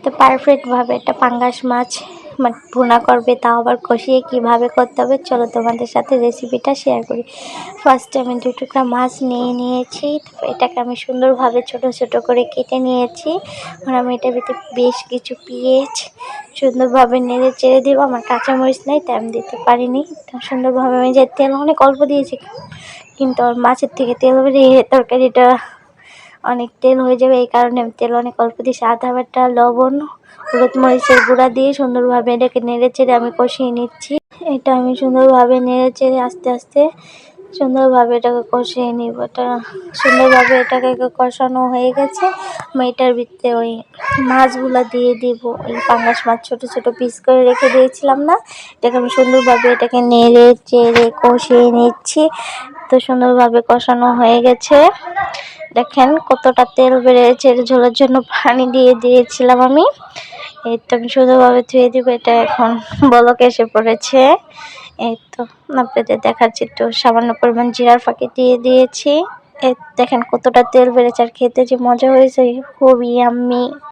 এত পারফেক্টভাবে একটা পাঙ্গাস মাছ ভুনা করবে, তাও আবার কষিয়ে কীভাবে করতে হবে চলো তোমাদের সাথে রেসিপিটা শেয়ার করি। ফার্স্টে আমি 2 টুকরা মাছ নিয়ে নিয়েছি। এটাকে আমি সুন্দরভাবে ছোট ছোট করে কেটে নিয়েছি। আর আমি এটার ভিতরে বেশ কিছু পেঁয়াজ সুন্দরভাবে নেড়ে চেড়ে দিব। আমার কাঁচামরিচ নেই তাই আমি দিতে পারিনি। সুন্দরভাবে আমি যে তেল অনেক অল্প দিয়েছি, কিন্তু মাছের থেকে তেল বেরিয়ে তরকারিটা অনেক তেল হয়ে যাবে, এই কারণে আমি তেল অনেক অল্প দিয়েছি। আধা বাটা লবণ, হলুদ মরিচের গুঁড়া দিয়ে সুন্দরভাবে এটাকে নেড়ে চেড়ে আমি কষিয়ে নিচ্ছি। এটা আমি সুন্দরভাবে নেড়ে চেড়ে আস্তে আস্তে সুন্দরভাবে এটাকে কষিয়ে নিব। সুন্দরভাবে এটাকে কষানো হয়ে গেছে। আমি এটার ভিতরে ওই মাছগুলা দিয়ে দিব। ওই পাঙ্গাস মাছ ছোট ছোট পিস করে রেখে দিয়েছিলাম না, এটাকে আমি সুন্দরভাবে এটাকে নেড়ে চেড়ে কষিয়ে নিচ্ছি। তো সুন্দরভাবে কষানো হয়ে গেছে। দেখেন কতটা তেল বেড়েছে, ঝোলের জন্য পানি দিয়ে দিয়েছিলাম আমি। এই তো আমি সুন্দরভাবে ধুয়ে দিব। এটা এখন বলক এসে পড়েছে। এই তো আপনাদের দেখাচ্ছি, তো সামান্য পরিমাণ জিরার ফাঁকি দিয়ে দিয়েছি। এই দেখেন কতটা তেল বেড়েছে, আর খেতে যে মজা হয়েছে খুবই ইয়াম্মি।